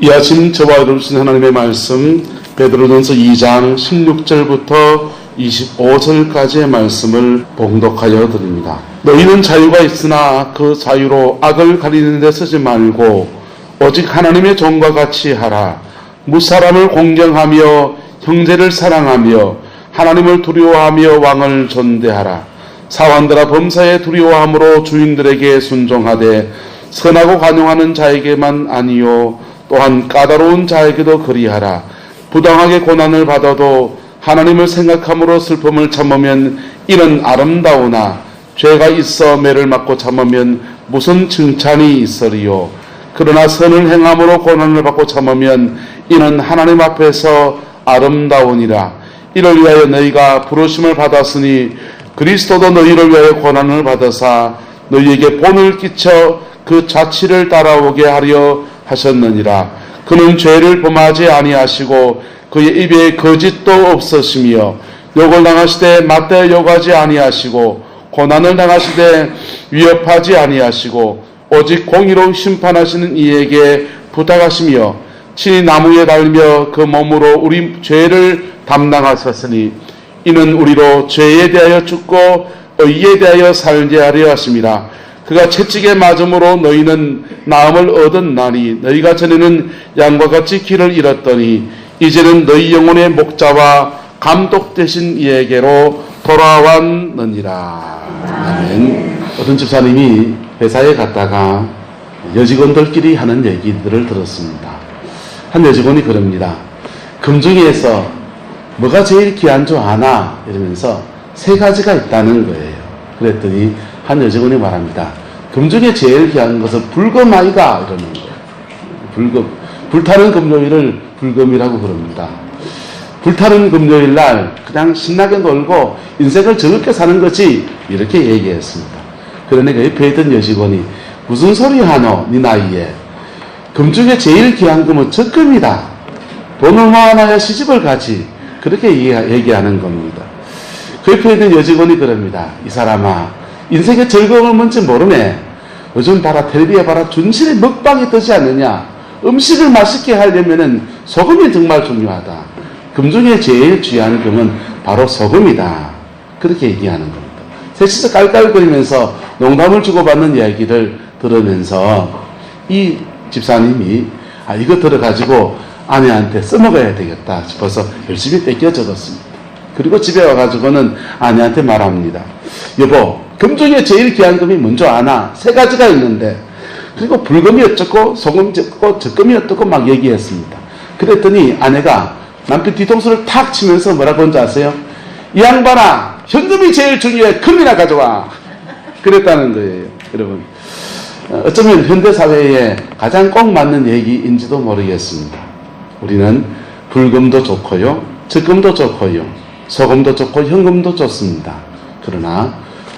이 아침 저와 여러분 주신 하나님의 말씀 베드로전서 2장 16절부터 25절까지의 말씀을 봉독하여 드립니다. 너희는 자유가 있으나 그 자유로 악을 가리는 데 쓰지 말고 오직 하나님의 종과 같이 하라. 무사람을 공경하며 형제를 사랑하며 하나님을 두려워하며 왕을 존대하라. 사환들아 범사에 두려워함으로 주인들에게 순종하되 선하고 관용하는 자에게만 아니요 또한 까다로운 자에게도 그리하라. 부당하게 고난을 받아도 하나님을 생각함으로 슬픔을 참으면 이는 아름다우나 죄가 있어 매를 맞고 참으면 무슨 칭찬이 있으리요. 그러나 선을 행함으로 고난을 받고 참으면 이는 하나님 앞에서 아름다우니라. 이를 위하여 너희가 부르심을 받았으니 그리스도도 너희를 위하여 고난을 받으사 너희에게 본을 끼쳐 그 자치를 따라오게 하려 하셨느니라. 그는 죄를 범하지 아니하시고 그의 입에 거짓도 없으시며 욕을 당하시되 맞대 욕하지 아니하시고 고난을 당하시되 위협하지 아니하시고 오직 공의로 심판하시는 이에게 부탁하시며 친히 나무에 달며 그 몸으로 우리 죄를 담당하셨으니 이는 우리로 죄에 대하여 죽고 의에 대하여 살게 하려 하심이라. 그가 채찍에 맞음으로 너희는 나음을 얻었나니 너희가 전에는 양과 같이 길을 잃었더니 이제는 너희 영혼의 목자와 감독 되신 이에게로 돌아왔느니라. 아멘. 어떤 집사님이 회사에 갔다가 여직원들끼리 하는 얘기들을 들었습니다. 한 여직원이 그럽니다. 금중에서 뭐가 제일 귀한 줄 아나? 이러면서 세 가지가 있다는 거예요. 그랬더니 한 여직원이 말합니다. 금중에 제일 귀한 것은 불금 아이가? 이러는 거예요. 불금. 불타는 금요일을 불금이라고 그럽니다. 불타는 금요일 날 그냥 신나게 놀고 인생을 즐겁게 사는 거지 이렇게 얘기했습니다. 그러니까 옆에 있던 여직원이 무슨 소리 하노? 네 나이에. 금중에 제일 귀한 금은 적금이다. 돈을 모아놔야 시집을 가지. 그렇게 얘기하는 겁니다. 그 옆에 있는 여직원이 그럽니다. 이 사람아, 인생의 즐거움을 뭔지 모르네. 요즘 봐라, 텔레비에 봐라, 준실에 먹방이 뜨지 않느냐. 음식을 맛있게 하려면은 소금이 정말 중요하다. 금중에 제일 귀한 금은 바로 소금이다. 그렇게 얘기하는 겁니다. 셋이서 깔깔거리면서 농담을 주고받는 이야기를 들으면서 이 집사님이 이거 들어가지고 아내한테 써먹어야 되겠다 싶어서 열심히 떼껴 적었습니다. 그리고 집에 와가지고는 아내한테 말합니다. 여보, 금중에 제일 귀한 금이 뭔지 아나? 세 가지가 있는데. 그리고 불금이 어쩌고 소금이 어쩌고 적금이 어쩌고 막 얘기했습니다. 그랬더니 아내가 남편 뒤통수를 탁 치면서 뭐라고 한지 아세요? 이 양반아, 현금이 제일 중요해. 금이나 가져와. 그랬다는 거예요. 여러분, 어쩌면 현대사회에 가장 꼭 맞는 얘기인지도 모르겠습니다. 우리는 불금도 좋고요, 적금도 좋고요, 소금도 좋고 현금도 좋습니다. 그러나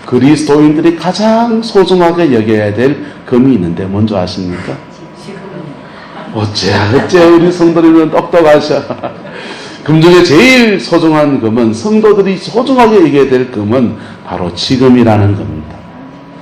그리스도인들이 가장 소중하게 여겨야 될 금이 있는데 뭔지 아십니까? 어째 우리 성도들은 똑똑하셔. 금중에 제일 소중한 금은, 성도들이 소중하게 여겨야 될 금은 바로 지금이라는 겁니다.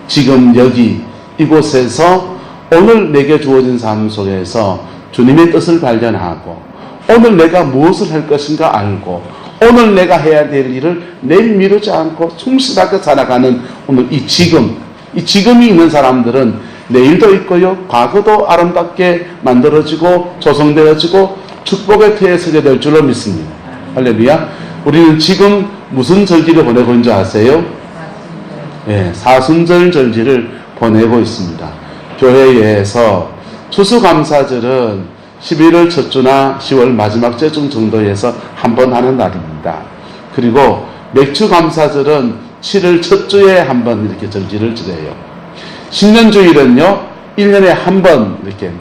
지금 여기 이곳에서 오늘 내게 주어진 삶 속에서 주님의 뜻을 발견하고 오늘 내가 무엇을 할 것인가 알고 오늘 내가 해야 될 일을 내일 미루지 않고 충실하게 살아가는 오늘 이 지금이 있는 사람들은 내일도 있고요, 과거도 아름답게 만들어지고 조성되어지고 축복의 터에 서게 될 줄로 믿습니다. 할렐루야. 우리는 지금 무슨 절기를 보내고 있는 줄 아세요? 네, 사순절 절기를 보내고 있습니다. 교회에서 추수감사절은 11월 첫 주나 10월 마지막 주중 정도에서 한 번 하는 날입니다. 그리고 맥주감사절은 7월 첫 주에 한 번 이렇게 절기를 지내요. 신년주일은요, 1년에 한 번 이렇게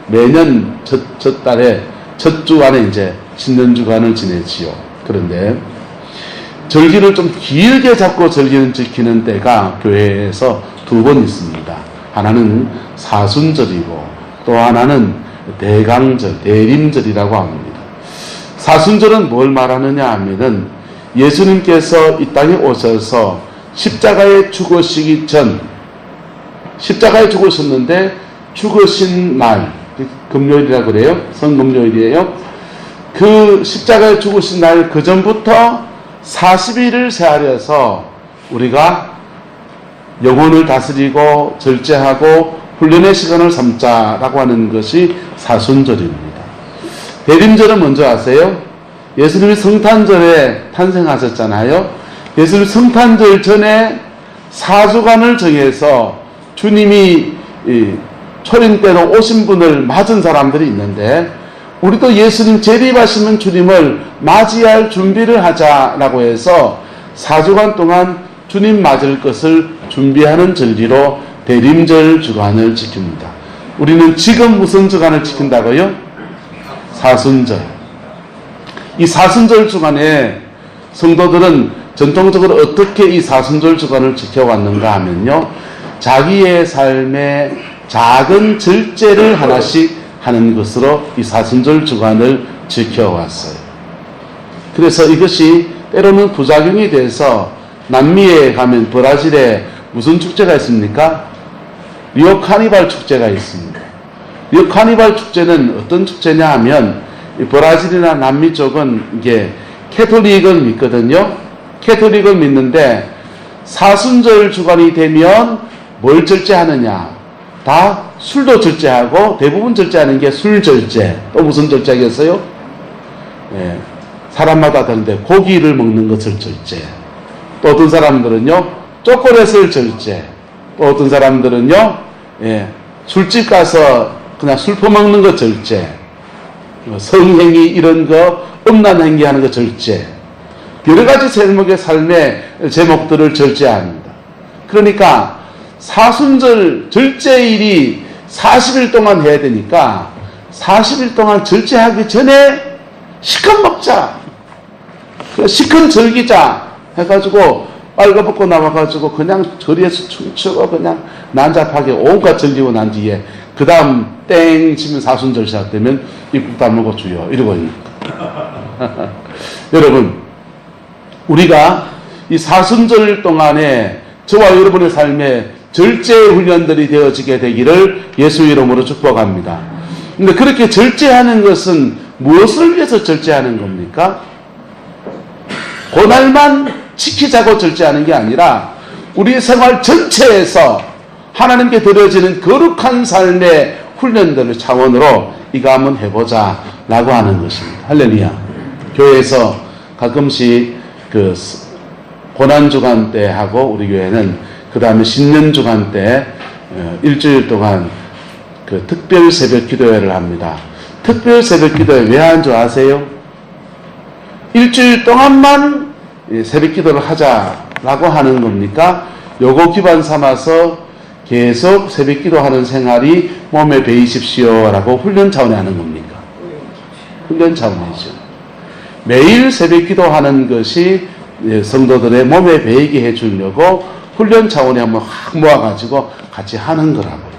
매년 첫 달에 첫 주간에 이제 신년주간을 지내지요. 그런데 절기를 좀 길게 잡고 절기를 지키는 때가 교회에서 두 번 있습니다. 하나는 사순절이고 또 하나는 대강절, 대림절이라고 합니다. 사순절은 뭘 말하느냐 하면은 예수님께서 이 땅에 오셔서 십자가에 죽으시기 전, 십자가에 죽으셨는데 죽으신 날, 금요일이라고 그래요. 성금요일이에요. 그 십자가에 죽으신 날 그 전부터 40일을 세하려서 우리가 영혼을 다스리고 절제하고 훈련의 시간을 삼자라고 하는 것이 사순절입니다. 대림절은 먼저 아세요? 예수님이 성탄절에 탄생하셨잖아요. 예수님 성탄절 전에 4주간을 정해서 주님이 초림 때로 오신 분을 맞은 사람들이 있는데, 우리도 예수님 재림하시는 주님을 맞이할 준비를 하자라고 해서 4주간 동안 주님 맞을 것을 준비하는 절기로 대림절 주간을 지킵니다. 우리는 지금 무슨 주간을 지킨다고요? 사순절. 이 사순절 주간에 성도들은 전통적으로 어떻게 이 사순절 주간을 지켜왔는가 하면요, 자기의 삶에 작은 절제를 하나씩 하는 것으로 이 사순절 주간을 지켜왔어요. 그래서 이것이 때로는 부작용이 돼서 남미에 가면 브라질에 무슨 축제가 있습니까? 리오 카니발 축제가 있습니다. 리오 카니발 축제는 어떤 축제냐 하면, 이 브라질이나 남미 쪽은 이게 캐톨릭을 믿거든요. 캐톨릭을 믿는데 사순절 주간이 되면 뭘 절제하느냐? 다 술도 절제하고 대부분 절제하는 게 술 절제. 또 무슨 절제겠어요? 예, 사람마다 다른데 고기를 먹는 것을 절제. 또 어떤 사람들은요 초콜릿을 절제. 또 어떤 사람들은요 술집 가서 그냥 술 퍼먹는 거 절제. 성행위 이런 거 음란 행위하는 거 절제. 여러 가지 제목의 삶의 제목들을 절제합니다. 그러니까 사순절 절제일이 40일 동안 해야 되니까 40일 동안 절제하기 전에 시큰 먹자, 시큰 즐기자 해가지고 빨가벗고 나와가지고 그냥 저리에서 춤추고 그냥 난잡하게 온갖 즐기고 난 뒤에 그 다음 땡 치면 사순절 시작되면 입국 다물고 주여 이러고 있는 거예요. 여러분, 우리가 이 사순절 동안에 저와 여러분의 삶에 절제 훈련들이 되어지게 되기를 예수 이름으로 축복합니다. 근데 그렇게 절제하는 것은 무엇을 위해서 절제하는 겁니까? 그날만 지키자고 절제하는 게 아니라 우리 생활 전체에서 하나님께 드려지는 거룩한 삶의 훈련들을 차원으로 이거 한번 해보자 라고 하는 것입니다. 할렐루야. 교회에서 가끔씩 그 고난주간 때 하고, 우리 교회는 그 다음에 신년주간 때 일주일 동안 그 특별 새벽 기도회를 합니다. 특별 새벽 기도회 왜 하는 줄 아세요? 일주일 동안만 새벽 기도를 하자라고 하는 겁니까? 요거 기반 삼아서 계속 새벽 기도하는 생활이 몸에 배이십시오라고 훈련 차원에 하는 겁니까? 훈련 차원이죠. 매일 새벽 기도하는 것이 성도들의 몸에 배이게 해주려고 훈련 차원에 한번 확 모아가지고 같이 하는 거라고요.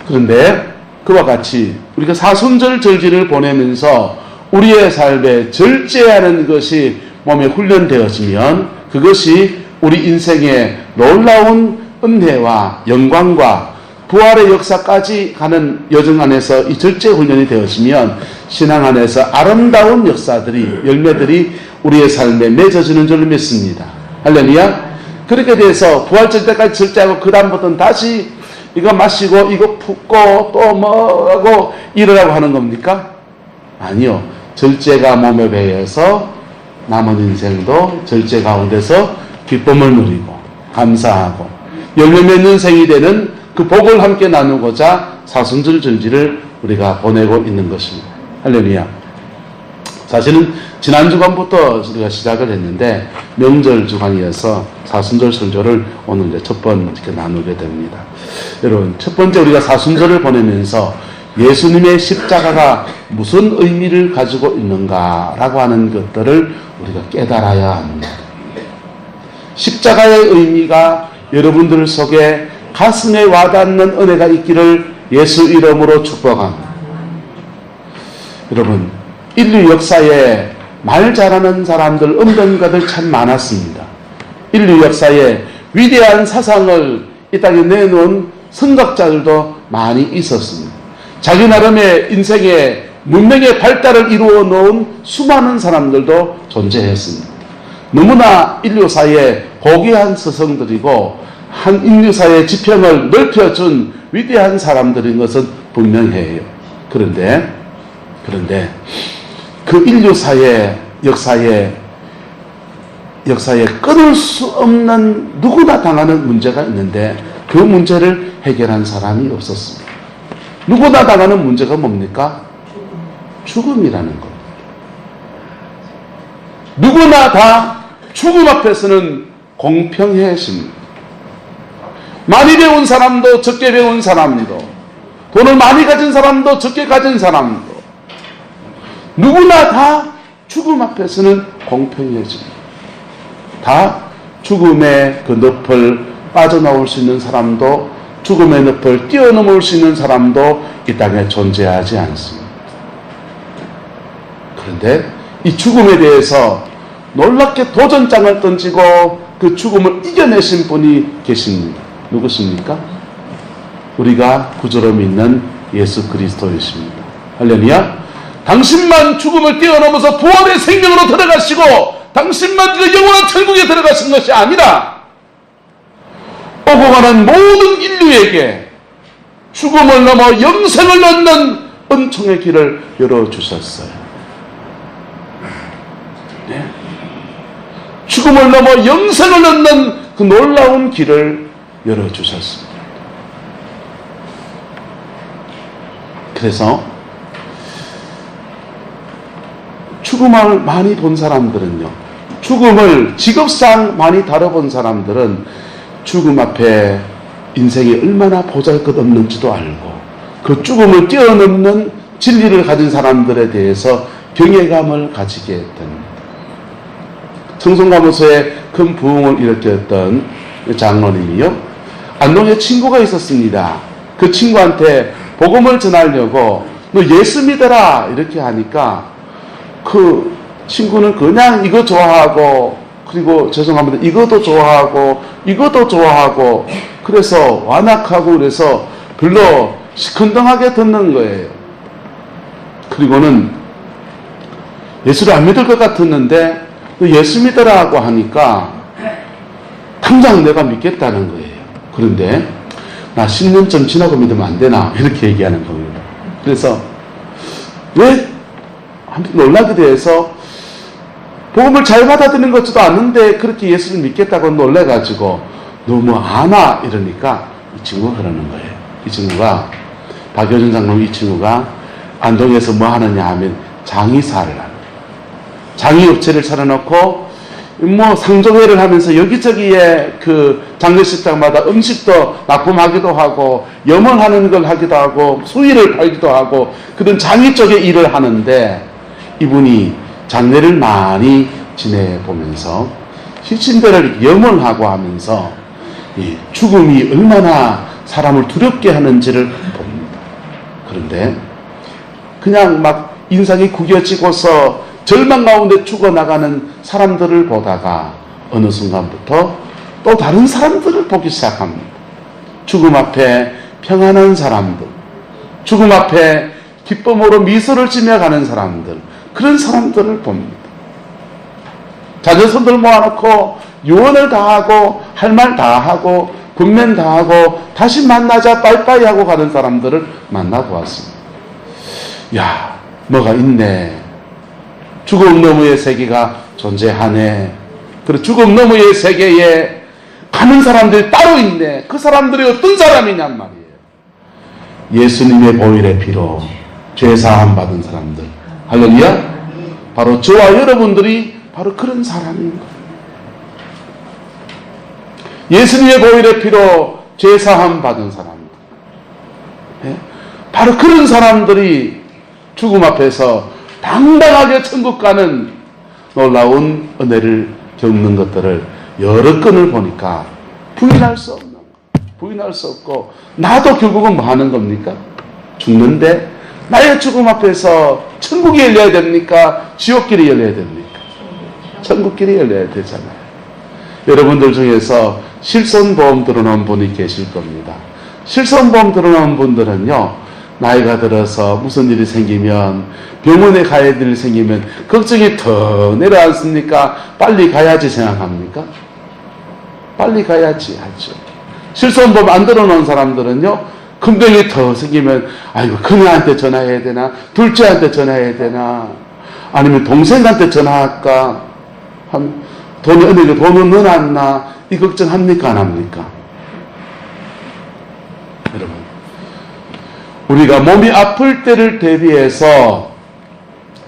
그런데 그와 같이 우리가 사순절 절기를 보내면서 우리의 삶에 절제하는 것이 몸에 훈련되어지면 그것이 우리 인생의 놀라운 은혜와 영광과 부활의 역사까지 가는 여정 안에서 이 절제 훈련이 되어지면 신앙 안에서 아름다운 역사들이, 열매들이 우리의 삶에 맺어지는 줄 믿습니다. 할렐루야. 그렇게 돼서 부활절 때까지 절제하고 그 다음부터는 다시 이거 마시고 이거 붓고 또 뭐하고 이러라고 하는 겁니까? 아니요. 절제가 몸에 배여서 남은 인생도 절제 가운데서 기쁨을 누리고 감사하고 열매 맺는 생이 되는 그 복을 함께 나누고자 사순절 절기를 우리가 보내고 있는 것입니다. 할렐루야. 사실은 지난 주간부터 우리가 시작을 했는데 명절 주간이어서 사순절 설교를 오늘 이제 첫 번 이렇게 나누게 됩니다. 여러분, 첫 번째 우리가 사순절을 보내면서 예수님의 십자가가 무슨 의미를 가지고 있는가라고 하는 것들을 우리가 깨달아야 합니다. 십자가의 의미가 여러분들 속에 가슴에 와닿는 은혜가 있기를 예수 이름으로 축복합니다. 여러분, 인류 역사에 말 잘하는 사람들, 은변가들 참 많았습니다. 인류 역사에 위대한 사상을 이 땅에 내놓은 선각자들도 많이 있었습니다. 자기 나름의 인생의 문명의 발달을 이루어 놓은 수많은 사람들도 존재했습니다. 너무나 인류사의 고귀한 스승들이고 한 인류사의 지평을 넓혀준 위대한 사람들인 것은 분명해요. 그런데 그 인류사의 역사에 끊을 수 없는 누구나 당하는 문제가 있는데 그 문제를 해결한 사람이 없었습니다. 누구나 당하는 문제가 뭡니까? 죽음이라는 것. 누구나 다 죽음 앞에서는 공평해집니다. 많이 배운 사람도 적게 배운 사람도 돈을 많이 가진 사람도 적게 가진 사람도 누구나 다 죽음 앞에서는 공평해집니다. 다 죽음의 그 늪을 빠져나올 수 있는 사람도 죽음의 늪을 뛰어넘을 수 있는 사람도 이 땅에 존재하지 않습니다. 그런데 이 죽음에 대해서 놀랍게 도전장을 던지고 그 죽음을 이겨내신 분이 계십니다. 누구십니까? 우리가 구주로 믿는 예수 그리스도이십니다. 할렐루야. 당신만 죽음을 뛰어넘어서 부활의 생명으로 들어가시고 당신만 그 영원한 천국에 들어가신 것이 아니라 오고 가는 모든 인류에게 죽음을 넘어 영생을 얻는 은총의 길을 열어주셨어요. 네. 죽음을 넘어 영생을 얻는 그 놀라운 길을 열어주셨습니다. 그래서 죽음을 많이 본 사람들은요, 죽음을 직업상 많이 다뤄본 사람들은 죽음 앞에 인생이 얼마나 보잘것없는지도 알고 그 죽음을 뛰어넘는 진리를 가진 사람들에 대해서 경외감을 가지게 됩니다. 청송가무소에 큰 부흥을 일으켰던 장로님이요, 안동에 친구가 있었습니다. 그 친구한테 복음을 전하려고 너 예수 믿어라 이렇게 하니까 그 친구는 그냥 이거 좋아하고, 그리고 죄송합니다, 이것도 좋아하고 이것도 좋아하고, 그래서 완악하고 그래서 별로 시큰둥하게 듣는 거예요. 그리고는 예수를 안 믿을 것 같았는데 예수 믿으라고 하니까 당장 내가 믿겠다는 거예요. 그런데 나 10년쯤 지나고 믿으면 안 되나 이렇게 얘기하는 겁니다. 그래서 왜 놀라게 돼서 복음을 잘 받아들이는 것도 않는데 그렇게 예수를 믿겠다고 놀래가지고 너무 아나 이러니까 이 친구가 그러는 거예요. 이 친구가, 박효준 장로님, 이 친구가 안동에서 뭐 하느냐 하면 장의사를 하는, 장의업체를 차려놓고 뭐 상종회를 하면서 여기저기에 그 장례식장마다 음식도 납품하기도 하고 염원하는 걸 하기도 하고 수의를 팔기도 하고 그런 장의 쪽의 일을 하는데, 이분이 장례를 많이 지내보면서 시신들을 염원하고 하면서 이 죽음이 얼마나 사람을 두렵게 하는지를 봅니다. 그런데 그냥 막 인상이 구겨지고서 절망 가운데 죽어나가는 사람들을 보다가 어느 순간부터 또 다른 사람들을 보기 시작합니다. 죽음 앞에 평안한 사람들, 죽음 앞에 기쁨으로 미소를 지며 가는 사람들, 그런 사람들을 봅니다. 자녀손들 모아놓고 유언을 다 하고 할 말 다 하고 군면 다 하고 다시 만나자 빠이빠이 하고 가는 사람들을 만나보았습니다. 야, 뭐가 있네. 죽음 너머의 세계가 존재하네. 그리고 죽음 너머의 세계에 가는 사람들이 따로 있네. 그 사람들이 어떤 사람이냔 말이에요. 예수님의 보혈의 피로 죄사함 받은 사람들. 할렐루야. 바로 저와 여러분들이 바로 그런 사람인 거예요. 예수님의 보혈의 피로 죄사함 받은 사람들. 예? 바로 그런 사람들이 죽음 앞에서 당당하게 천국 가는 놀라운 은혜를 겪는 것들을 여러 건을 보니까 부인할 수 없는, 부인할 수 없고, 나도 결국은 뭐 하는 겁니까? 죽는데 나의 죽음 앞에서 천국이 열려야 됩니까? 지옥길이 열려야 됩니까? 천국길이 열려야 되잖아요. 여러분들 중에서 실손보험 들어놓은 분이 계실 겁니다. 실손보험 들어놓은 분들은요, 나이가 들어서 무슨 일이 생기면, 병원에 가야 될 일이 생기면 걱정이 더 내려앉습니까? 빨리 가야지 생각합니까? 빨리 가야지 하죠. 실손법 만들어 놓은 사람들은요, 큰 병이 더 생기면 아이고 큰애한테 전화해야 되나, 둘째한테 전화해야 되나, 아니면 동생한테 전화할까, 돈은 넣어놨나, 이 걱정합니까 안 합니까? 여러분, 우리가 몸이 아플 때를 대비해서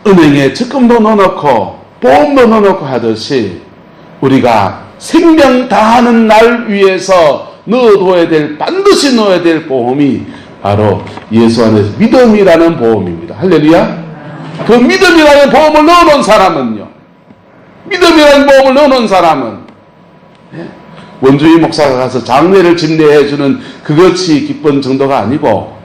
은행에 적금도 넣어놓고 보험도 넣어놓고 하듯이, 우리가 생명 다하는 날 위해서 반드시 넣어야 될 보험이 바로 예수 안에서 믿음이라는 보험입니다. 할렐루야. 그 믿음이라는 보험을 넣어놓은 사람은요, 믿음이라는 보험을 넣어놓은 사람은 원주의 목사가 가서 장례를 집례해주는 그것이 기쁜 정도가 아니고,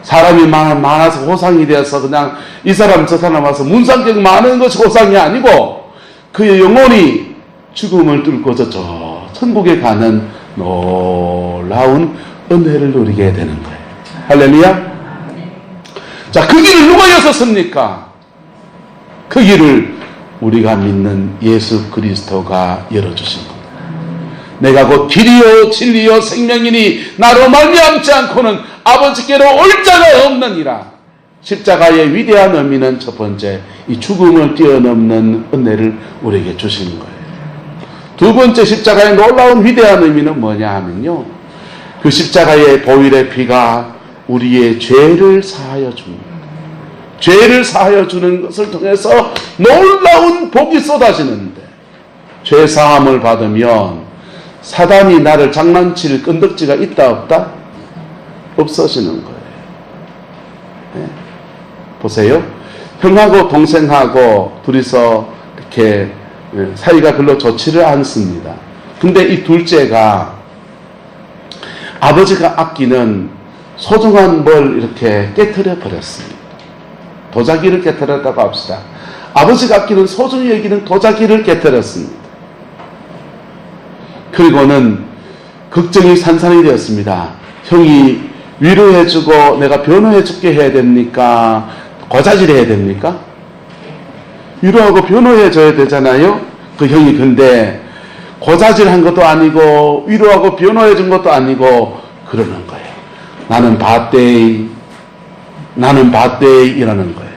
사람이 많아서 호상이 되어서 그냥 이 사람 저 사람 와서 문상격 많은 것이 호상이 아니고, 그의 영혼이 죽음을 뚫고 저 천국에 가는 놀라운 은혜를 누리게 되는 거예요. 할렐루야. 자, 그 길을 누가 여섰습니까? 그 길을 우리가 믿는 예수 그리스도가 열어주신 겁니다. 내가 곧 길이요 진리요 생명이니 나로 말미암지 않고는 아버지께로 올 자가 없느니라. 십자가의 위대한 의미는 첫 번째, 이 죽음을 뛰어넘는 은혜를 우리에게 주시는 거예요. 두 번째, 십자가의 놀라운 위대한 의미는 뭐냐 하면요, 그 십자가의 보혈의 피가 우리의 죄를 사하여 줍니다. 죄를 사하여 주는 것을 통해서 놀라운 복이 쏟아지는데, 죄 사함을 받으면 사단이 나를 장난칠 끈덕지가 있다 없다? 없어지는 거예요. 네. 보세요. 형하고 동생하고 둘이서 이렇게 사이가 별로 좋지를 않습니다. 근데 이 둘째가 아버지가 아끼는 소중한 뭘 이렇게 깨트려 버렸습니다. 도자기를 깨트렸다고 합시다. 아버지가 아끼는 소중히 여기는 도자기를 깨트렸습니다. 그리고는 걱정이 산산이 되었습니다. 형이 위로해주고 내가 변호해줄게 해야 됩니까? 고자질 해야 됩니까? 위로하고 변호해줘야 되잖아요. 그 형이 근데 고자질한 것도 아니고 위로하고 변호해준 것도 아니고 그러는 거예요. 나는 바떼이 이라는 거예요.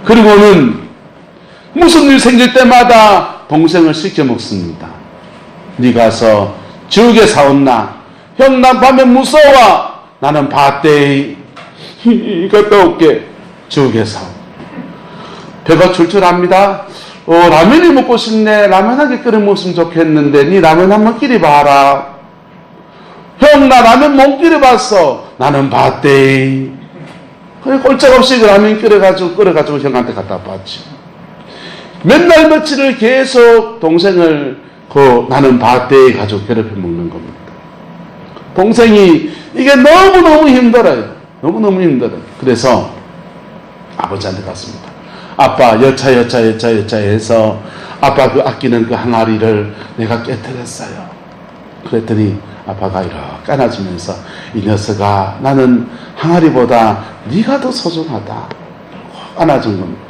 그리고는 무슨 일 생길 때마다 동생을 시켜먹습니다. 네 가서 지옥에 사온나? 형, 난 밤에 무서워. 나는 바떼이 갔다 올게. 지옥에 사오. 배가 출출합니다. 라면이 먹고 싶네. 라면 한 개 끓여 먹으면 좋겠는데 네 라면 한번 끓여봐라. 형, 나 라면 못 끓여봤어. 나는 바떼이. 그래 꼴짝없이 그 라면 끓여가지고 형한테 갖다 봤지. 맨날 며칠을 계속 동생을 나는 바떼이 가지고 괴롭혀 먹는 겁니다. 동생이 이게 너무너무 힘들어요. 너무너무 힘들어요. 그래서 아버지한테 갔습니다. 아빠, 여차 해서 아빠 그 아끼는 그 항아리를 내가 깨뜨렸어요. 그랬더니 아빠가 이렇게 안아주면서 이 녀석아, 나는 항아리보다 네가 더 소중하다. 안아준 겁니다.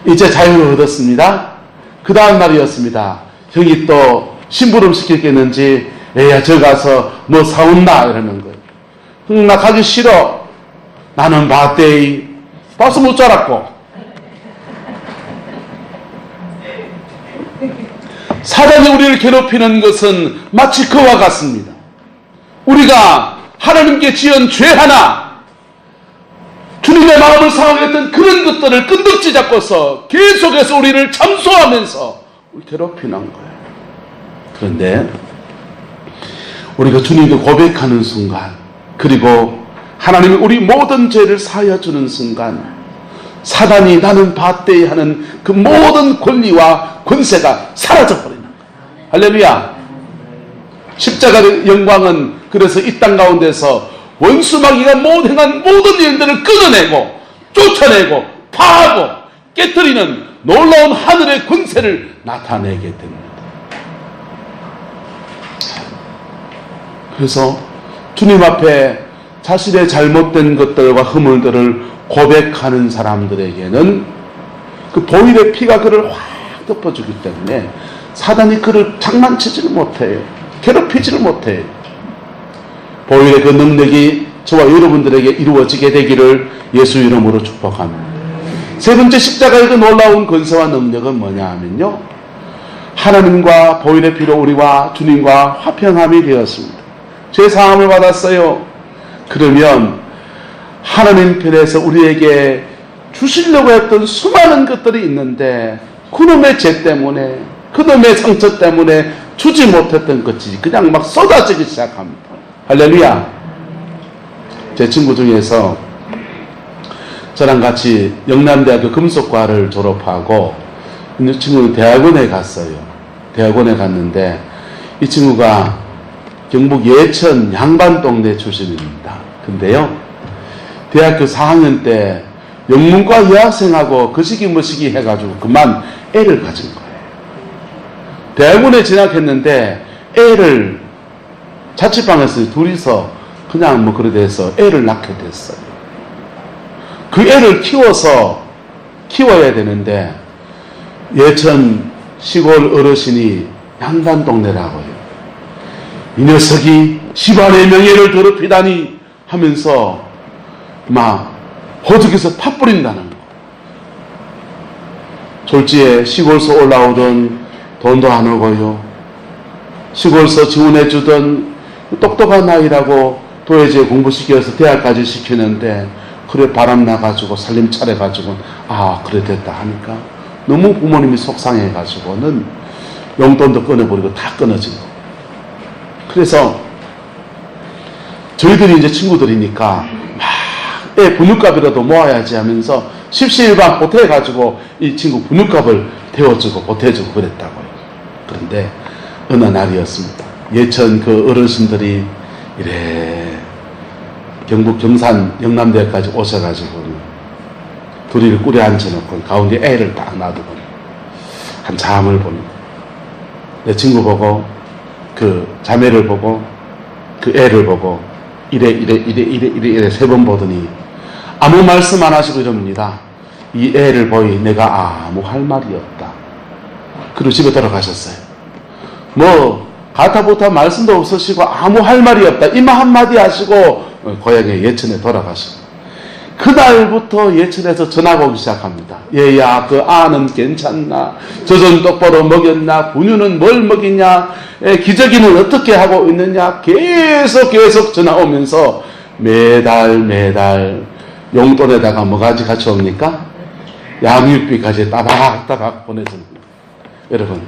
이제 자유를 얻었습니다. 그 다음 날이었습니다. 형이 또 심부름 시켰겠는지 애야 저 가서 뭐 사온나 이러는 거예요. 응, 나 가기 싫어. 나는 바떼이. 봐서 못 자랐고. 사단이 우리를 괴롭히는 것은 마치 그와 같습니다. 우리가 하나님께 지은 죄 하나, 주님의 마음을 상하게 했던 그런 것들을 끈덕지 잡고서 계속해서 우리를 참소하면서 괴롭히는 거예요. 그런데 우리가 주님께 고백하는 순간, 그리고 하나님이 우리 모든 죄를 사하여 주는 순간, 사단이 나는 받되 하는 그 모든 권리와 권세가 사라져버리는 거예요. 할렐루야. 십자가의 영광은 그래서 이 땅 가운데서 원수마귀가 행한 모든 일들을 끊어내고 쫓아내고 파하고 깨뜨리는 놀라운 하늘의 권세를 나타내게 됩니다. 그래서 주님 앞에 자신의 잘못된 것들과 허물들을 고백하는 사람들에게는 그 보혈의 피가 그를 확 덮어주기 때문에 사단이 그를 장난치지를 못해요. 괴롭히지를 못해요. 보혈의 그 능력이 저와 여러분들에게 이루어지게 되기를 예수 이름으로 축복합니다. 세 번째, 십자가의 그 놀라운 권세와 능력은 뭐냐 하면요, 하나님과 보혈의 피로 우리와 주님과 화평함이 되었습니다. 죄 사함을 받았어요. 그러면 하나님 편에서 우리에게 주시려고 했던 수많은 것들이 있는데 그놈의 죄 때문에, 그놈의 상처 때문에 주지 못했던 것이 그냥 막 쏟아지기 시작합니다. 할렐루야. 제 친구 중에서 저랑 같이 영남대학교 금속과를 졸업하고 이 친구는 대학원에 갔어요. 대학원에 갔는데 이 친구가 경북 예천 양반동네 출신입니다. 근데요, 대학교 4학년 때 영문과 여학생하고 그 시기 뭐 시기 해가지고 그만 애를 가진 거예요. 대학원에 진학했는데 애를 자취방에서 둘이서 그냥 뭐 그래 돼서 애를 낳게 됐어요. 그 애를 키워야 되는데 예천 시골 어르신이 양반동네라고요. 이 녀석이 집안의 명예를 더럽히다니 하면서 막 호적에서 파 뿌린다는 거. 졸지에 시골서 올라오던 돈도 안 오고요. 시골서 지원해주던 똑똑한 아이라고 도예지에 공부시켜서 대학까지 시키는데 그래 바람나가지고 살림 차려가지고 그래 됐다 하니까 너무 부모님이 속상해가지고는 용돈도 끊어버리고 다 끊어진 거. 그래서 저희들이 이제 친구들이니까 막 애 분유값이라도 모아야지 하면서 십시일반 보태가지고 이 친구 분유값을 태워주고 보태주고 그랬다고요. 그런데 어느 날이었습니다. 예천 그 어르신들이 이래 경북 경산 영남대까지 오셔가지고 둘이를 꾸려 앉혀놓고 가운데 애를 딱 놔두고 한참을 봅니다. 내 친구 보고 그 자매를 보고 그 애를 보고 이래 세 번 보더니 아무 말씀 안 하시고 이럽니다. 이 애를 보이 내가 아무 할 말이 없다. 그리고 집에 돌아가셨어요. 뭐 가타부타 말씀도 없으시고 아무 할 말이 없다. 이마 한마디 하시고 고향에 예천에 돌아가시고 그날부터 예천에서 전화가 오기 시작합니다. 얘야 그 아는 괜찮나? 젖은 똑바로 먹였나? 분유는 뭘 먹이냐? 기저귀는 어떻게 하고 있느냐? 계속 전화 오면서 매달 용돈에다가 뭐가지 같이 옵니까? 양육비까지 따박따박 보내줍니다. 여러분,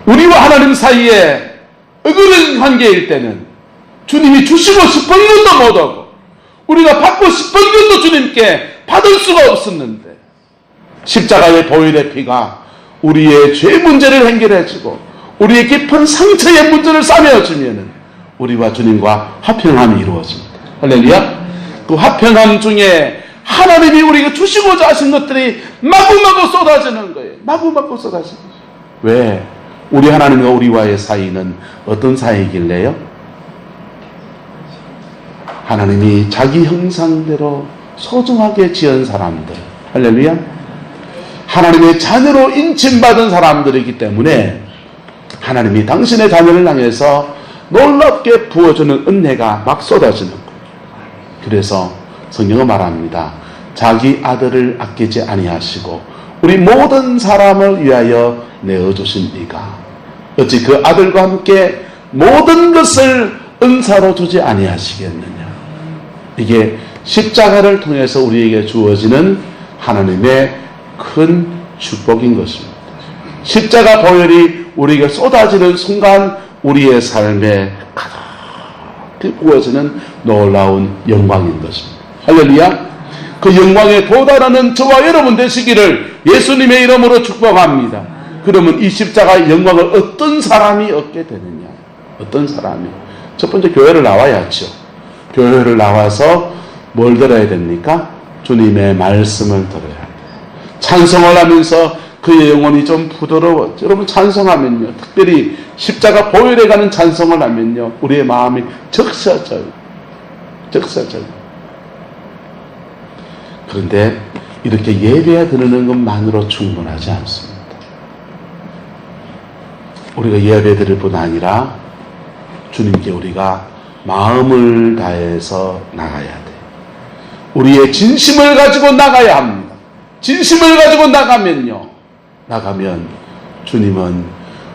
우리와 하나님 사이에 어그런 관계일 때는 주님이 주시고 싶은 것도 못하고 우리가 받고 싶은 것도 주님께 받을 수가 없었는데 십자가의 보혈의 피가 우리의 죄 문제를 해결해주고 우리의 깊은 상처의 문제를 싸매어주면 우리와 주님과 화평함이 이루어집니다. 할렐루야. 그 화평함 중에 하나님이 우리가 주시고자 하신 것들이 마구마구 쏟아지는 거예요. 마구마구 쏟아지는 거예요. 왜? 우리 하나님과 우리와의 사이는 어떤 사이이길래요? 하나님이 자기 형상대로 소중하게 지은 사람들, 할렐루야. 하나님의 자녀로 인침받은 사람들이기 때문에 하나님이 당신의 자녀를 향해서 놀랍게 부어주는 은혜가 막 쏟아지는 거예요. 그래서 성경은 말합니다. 자기 아들을 아끼지 아니하시고 우리 모든 사람을 위하여 내어주신 이가 어찌 그 아들과 함께 모든 것을 은사로 주지 아니하시겠느냐. 이게 십자가를 통해서 우리에게 주어지는 하나님의 큰 축복인 것입니다. 십자가 보혈이 우리에게 쏟아지는 순간 우리의 삶에 가득 부어지는 놀라운 영광인 것입니다. 할렐루야. 그 영광에 도달하는 저와 여러분 되시기를 예수님의 이름으로 축복합니다. 그러면 이 십자가의 영광을 어떤 사람이 얻게 되느냐? 어떤 사람이? 첫 번째 교회를 나와야죠. 교회를 나와서 뭘 들어야 됩니까? 주님의 말씀을 들어야 돼요. 찬송을 하면서 그의 영혼이 좀 부드러워. 여러분 찬송하면요. 특별히 십자가 보혈에 가는 찬송을 하면요. 우리의 마음이 적셔져요. 적설적. 그런데 이렇게 예배에 드리는 것만으로 충분하지 않습니다. 우리가 예배 드릴 뿐 아니라 주님께 우리가 마음을 다해서 나가야 돼. 우리의 진심을 가지고 나가야 합니다. 진심을 가지고 나가면 주님은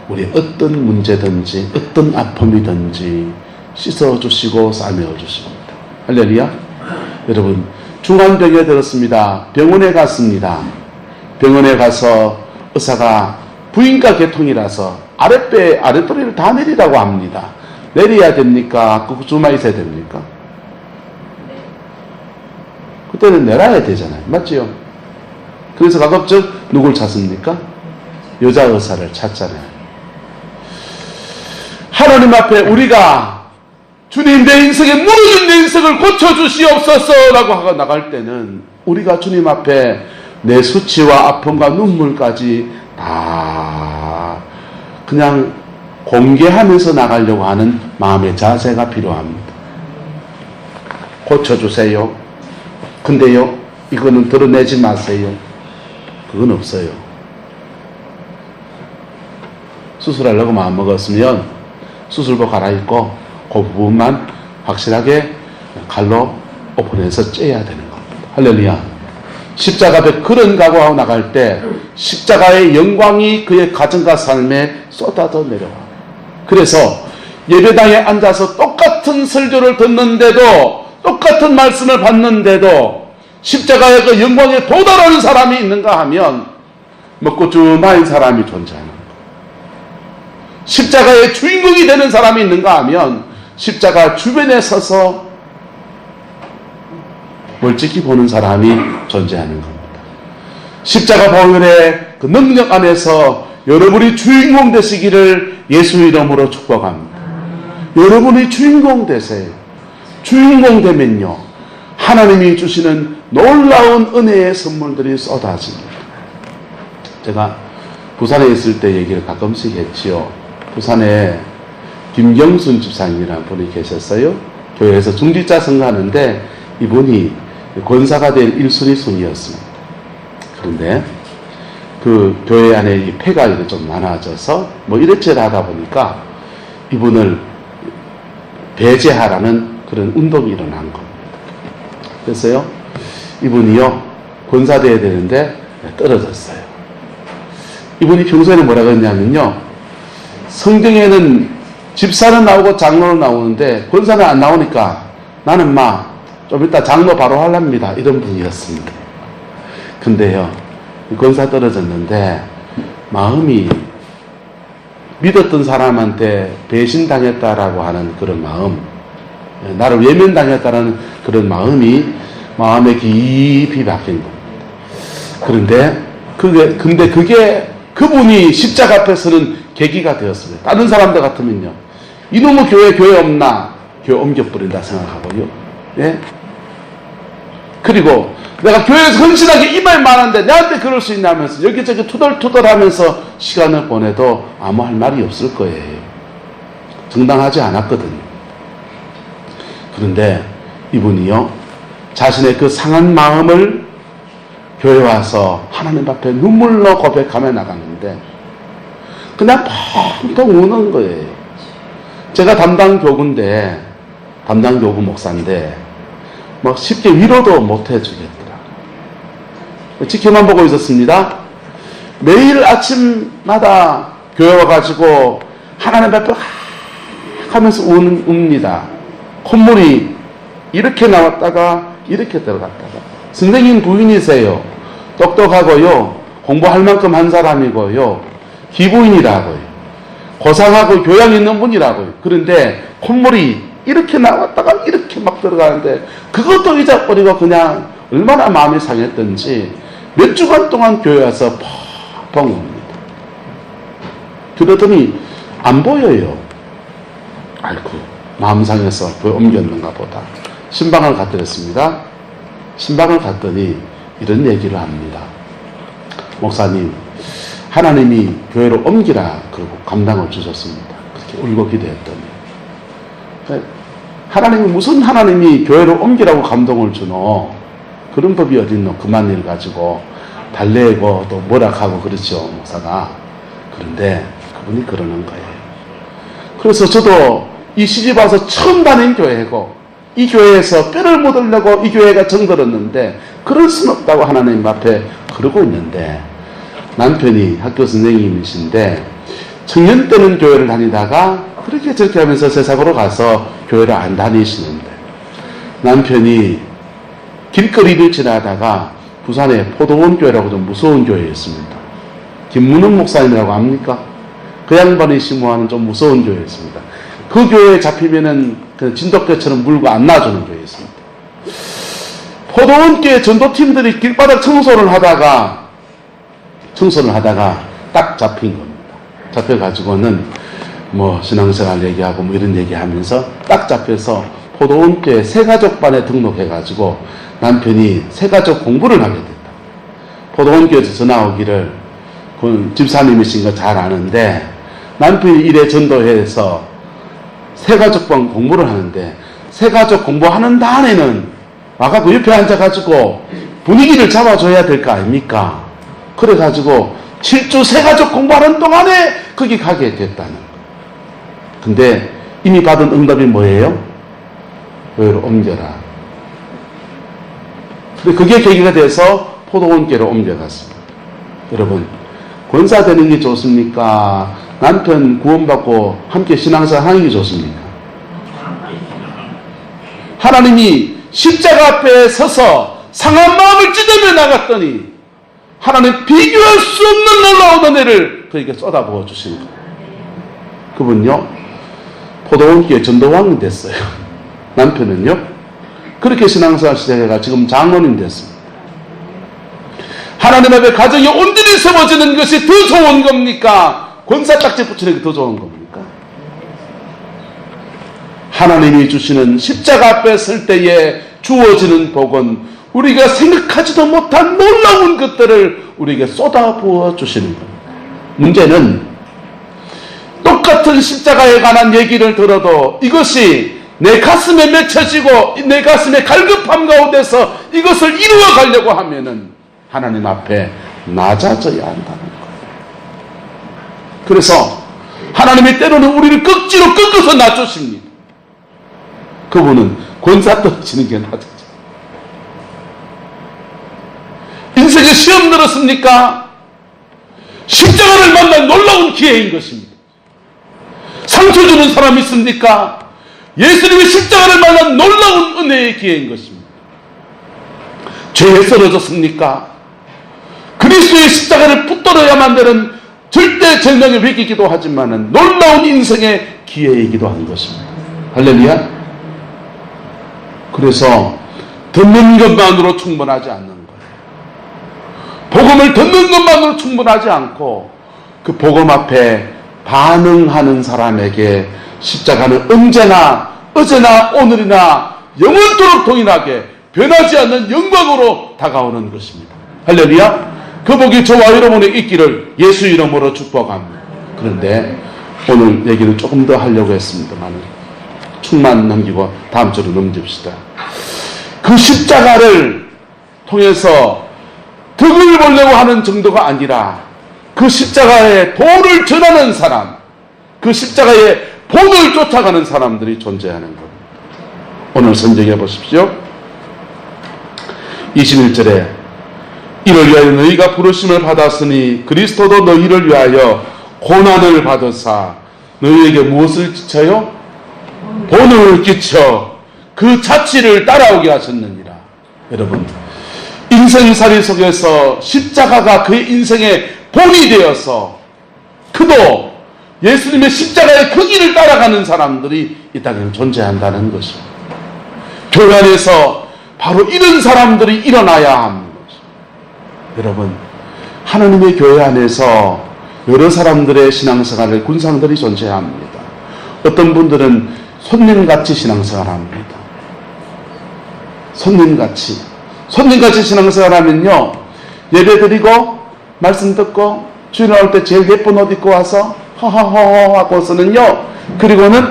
우리의 어떤 문제든지 어떤 아픔이든지 씻어주시고 싸매어주십니다. 할렐루야. 여러분, 중환병에 들었습니다. 병원에 갔습니다. 병원에 가서 의사가 부인과 개통이라서 아랫도리를 다 내리라고 합니다. 내려야 됩니까? 그 주마 있어야 됩니까? 그때는 내려야 되잖아요. 맞지요? 그래서 가급적 누굴 찾습니까? 여자 의사를 찾잖아요. 하나님 앞에 우리가 주님 내 인생에 무너진 내 인생을 고쳐주시옵소서라고 하고 나갈 때는 우리가 주님 앞에 내 수치와 아픔과 눈물까지 다 그냥 공개하면서 나가려고 하는 마음의 자세가 필요합니다. 고쳐주세요. 근데요, 이거는 드러내지 마세요. 그건 없어요. 수술하려고 마음먹었으면 수술복 갈아입고 그 부분만 확실하게 칼로 오픈해서 째야 되는 겁니다. 할렐루야. 십자가 앞에 그런 각오하고 나갈 때 십자가의 영광이 그의 가정과 삶에 쏟아져 내려와. 그래서 예배당에 앉아서 똑같은 설교를 듣는데도 똑같은 말씀을 받는데도 십자가의 그 영광에 도달하는 사람이 있는가 하면 먹고 주마인 사람이 존재하는 거예요. 십자가의 주인공이 되는 사람이 있는가 하면 십자가 주변에 서서 멀찍이 보는 사람이 존재하는 겁니다. 십자가 보혈의 그 능력 안에서 여러분이 주인공 되시기를 예수 이름으로 축복합니다. 여러분이 주인공 되세요. 주인공 되면요, 하나님이 주시는 놀라운 은혜의 선물들이 쏟아집니다. 제가 부산에 있을 때 얘기를 가끔씩 했지요. 부산에 김경순 집사님이라는 분이 계셨어요. 교회에서 중직자 선거하는데 이분이 권사가 될 1순위 순위였습니다. 그런데 그 교회 안에 이 폐가 좀 많아져서 뭐 이래저래 하다 보니까 이분을 배제하라는 그런 운동이 일어난 겁니다. 그래서요, 이분이요, 권사돼야 되는데 떨어졌어요. 이분이 평소에는 뭐라고 했냐면요, 성경에는 집사는 나오고 장로는 나오는데 권사는 안 나오니까 나는 좀 이따 장로 바로 하랍니다. 이런 분이었습니다. 근데요, 권사 떨어졌는데 마음이 믿었던 사람한테 배신당했다라고 하는 그런 마음, 나를 외면당했다라는 그런 마음이 마음에 깊이 박힌 겁니다. 그런데 그게 그분이 십자가 앞에서는 계기가 되었습니다. 다른 사람들 같으면요, 이놈의 교회 없나? 교회 옮겨버린다 생각하고요. 예? 그리고 내가 교회에서 헌신하게 이 말 많은데 내한테 그럴 수 있나 하면서 여기저기 투덜투덜 하면서 시간을 보내도 아무 할 말이 없을 거예요. 정당하지 않았거든요. 그런데 이분이요, 자신의 그 상한 마음을 교회 와서 하나님 앞에 눈물로 고백하며 나갔는데 그냥 펑펑 우는 거예요. 제가 담당 교구 목사인데 막 쉽게 위로도 못 해주겠더라. 지켜만 보고 있었습니다. 매일 아침마다 교회 와가지고 하나님 앞에 하면서 웁니다. 콧물이 이렇게 나왔다가 이렇게 들어갔다가. 선생님 부인이세요. 똑똑하고요, 공부할 만큼 한 사람이고요, 기부인이라고요, 고상하고 교양 있는 분이라고요. 그런데 콧물이 이렇게 나왔다가 이렇게 막 들어가는데 그것도 잊어버리고 그냥 얼마나 마음이 상했던지 몇 주간 동안 교회 와서 펑펑 웁니다. 그러더니 안 보여요. 아이고, 마음 상해서 교회 옮겼는가 보다. 신방을 갔더랬습니다. 신방을 갔더니 이런 얘기를 합니다. 목사님, 하나님이 교회로 옮기라 그러고 감당을 주셨습니다. 그렇게 울고 기도했더니 무슨 하나님이 교회로 옮기라고 감동을 주노? 그런 법이 어딨노? 그만 일 가지고 달래고 또 뭐락하고 그렇죠, 목사가. 그런데 그분이 그러는 거예요. 그래서 저도 이 시집 와서 처음 다닌 교회고 이 교회에서 뼈를 묻으려고 이 교회가 정들었는데 그럴 수는 없다고 하나님 앞에 그러고 있는데, 남편이 학교 선생님이신데 청년 때는 교회를 다니다가 그렇게 저렇게 하면서 세상으로 가서 교회를 안 다니시는데, 남편이 길거리를 지나다가 부산에 포도원 교회라고 좀 무서운 교회였습니다. 김문흥 목사님이라고 압니까? 그 양반이 심호하는 좀 무서운 교회였습니다. 그 교회에 잡히면은 그 진돗개처럼 물고 안 놔주는 교회였습니다. 포도원 교회 전도팀들이 길바닥 청소를 하다가 딱 잡힌 겁니다. 잡혀가지고는 뭐 신앙생활 얘기하고 뭐 이런 얘기하면서 딱 잡혀서 포도원 교회 새가족반에 등록해가지고 남편이 새가족 공부를 하게 됐다. 포도원 교회에서 전화 오기를, 그 집사님이신 거 잘 아는데 남편이 일에 전도해서 새가족반 공부를 하는데, 새가족 공부하는 단에는 와가지고 옆에 앉아가지고 분위기를 잡아줘야 될 거 아닙니까? 그래가지고 7주 새가족 공부하는 동안에 거기 가게 됐다는 거. 근데 이미 받은 응답이 뭐예요? 교회로 옮겨라. 근데 그게 계기가 돼서 포도원교로 옮겨갔습니다. 여러분, 권사 되는 게 좋습니까? 남편 구원받고 함께 신앙생활 하는 게 좋습니까? 하나님이 십자가 앞에 서서 상한 마음을 찢으며 나갔더니 하나님 비교할 수 없는 놀라운 은혜를 그에게 쏟아부어 주신 거예요. 그분요, 포도원교회 전도왕이 됐어요. 남편은요, 그렇게 신앙생활 시작해가 지금 장로님 됐습니다. 하나님 앞에 가정이 온전히 세워지는 것이 더 좋은 겁니까? 권사 딱지 붙이는 게 더 좋은 겁니까? 하나님이 주시는 십자가 앞에 설 때에 주어지는 복은 우리가 생각하지도 못한 놀라운 것들을 우리에게 쏟아부어 주시는 겁니다. 문제는 똑같은 십자가에 관한 얘기를 들어도 이것이 내 가슴에 맺혀지고 내 가슴에 갈급함 가운데서 이것을 이루어 가려고 하면은 하나님 앞에 낮아져야 한다는 거예요. 그래서 하나님이 때로는 우리를 억지로 꺾어서 낮추십니다. 그분은 권사 떨어지는 게 낮아져. 인생에 시험 들었습니까? 십자가를 만난 놀라운 기회인 것입니다. 상처 주는 사람이 있습니까? 예수님의 십자가를 만난 놀라운 은혜의 기회인 것입니다. 죄에 쓰러졌습니까? 그리스도의 십자가를 붙들어야만 되는 절대 절명의 위기이기도 하지만 놀라운 인생의 기회이기도 한 것입니다. 할렐루야. 그래서 듣는 것만으로 충분하지 않는 거예요. 복음을 듣는 것만으로 충분하지 않고 그 복음 앞에 반응하는 사람에게 십자가는 언제나 어제나 오늘이나 영원토록 동일하게 변하지 않는 영광으로 다가오는 것입니다. 할렐루야. 그 복이 저와 여러분에 있기를 예수 이름으로 축복합니다. 그런데 오늘 얘기를 조금 더 하려고 했습니다만 축만 넘기고 다음 주로 넘깁시다. 그 십자가를 통해서 덕을 보려고 하는 정도가 아니라 그 십자가의 도를 전하는 사람, 그 십자가의 본을 쫓아가는 사람들이 존재하는 겁니다. 오늘 선정해 보십시오. 21절에 이를 위하여 너희가 부르심을 받았으니 그리스도도 너희를 위하여 고난을 받으사 너희에게 무엇을 끼쳐요? 본을 끼쳐 그 자취를 따라오게 하셨느니라. 여러분, 인생살이 속에서 십자가가 그의 인생의 본이 되어서 그도 예수님의 십자가의 그 길을 따라가는 사람들이 이 땅에 존재한다는 것입니다. 교회 안에서 바로 이런 사람들이 일어나야 합니다. 여러분, 하나님의 교회 안에서 여러 사람들의 신앙생활을 군상들이 존재합니다. 어떤 분들은 손님같이 신앙생활합니다. 손님같이 신앙생활하면요, 예배드리고 말씀 듣고 주일 나올 때 제일 예쁜 옷 입고 와서 허허허 하고서는요, 그리고는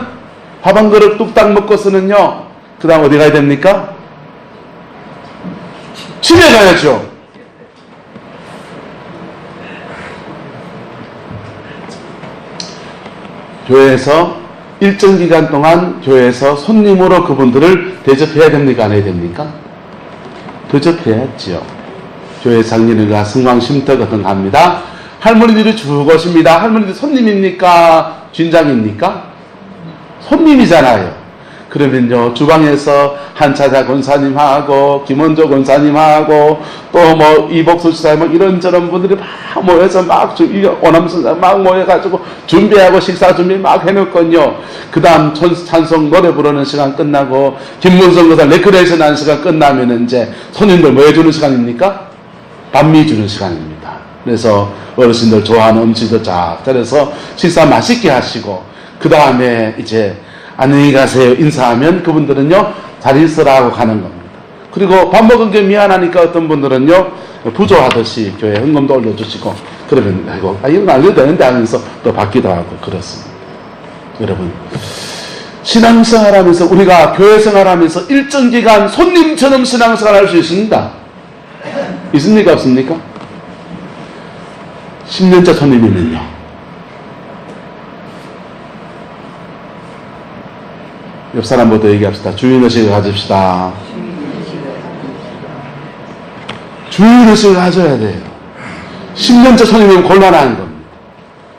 밥 한 그릇 뚝딱 먹고서는요, 그 다음 어디 가야 됩니까? 집에 가야죠. 교회에서 일정 기간 동안 교회에서 손님으로 그분들을 대접해야 됩니까? 안 해야 됩니까? 대접해야지요. 교회 장례일가 승왕 쉼터 같은 거 합니다. 할머니들이 쭉 오십니다. 할머니들 손님입니까? 진장입니까? 손님이잖아요. 그러면요, 주방에서 한차자 권사님하고 김원조 권사님하고 또 뭐 이복수 지사님 이런저런 분들이 막 모여서 막 오남선사 막 모여가지고 준비하고 식사 준비 막 해놓거든요. 그 다음 찬송 노래 부르는 시간 끝나고 김문성 교사 레크레이션 하는 시간 끝나면 이제 손님들 뭐 해주는 시간입니까? 반미 주는 시간입니다. 그래서 어르신들 좋아하는 음식도 쫙 차려서 식사 맛있게 하시고 그 다음에 이제 안녕히 가세요 인사하면 그분들은요 잘 있으라고 가는 겁니다. 그리고 밥 먹은 게 미안하니까 어떤 분들은요 부조하듯이 교회 헌금도 올려주시고 그러면 아이고 이건 알려도 되는데 하면서 또 받기도 하고 그렇습니다. 여러분 신앙생활하면서 우리가 교회생활하면서 일정 기간 손님처럼 신앙생활할 수 있습니다. 있습니까 없습니까? 10년째 손님이면요 옆 사람부터 얘기합시다. 주인의식을 가집시다. 주인의식을 가져야 돼요. 10년째 손님이면 곤란한 겁니다.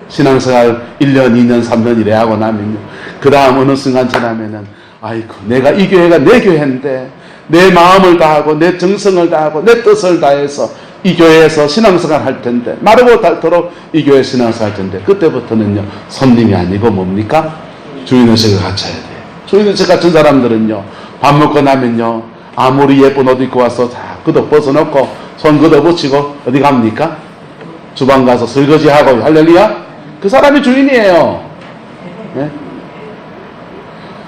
신앙생활 1년, 2년, 3년 이래 하고 나면요. 그 다음 어느 순간 지나면은 아이고 내가 이 교회가 내 교회인데 내 마음을 다하고 내 정성을 다하고 내 뜻을 다해서 이 교회에서 신앙생활 할 텐데 마르고 닳도록 이 교회 신앙생활 할 텐데 그때부터는요 손님이 아니고 뭡니까? 주인의식을 갖춰야 돼요. 주인의식 같은 사람들은요 밥 먹고 나면요 아무리 예쁜 옷 입고 와서 다 끄덕 벗어놓고 손 걷어붙이고 어디 갑니까? 주방 가서 설거지하고 할렐루야? 그 사람이 주인이에요. 네?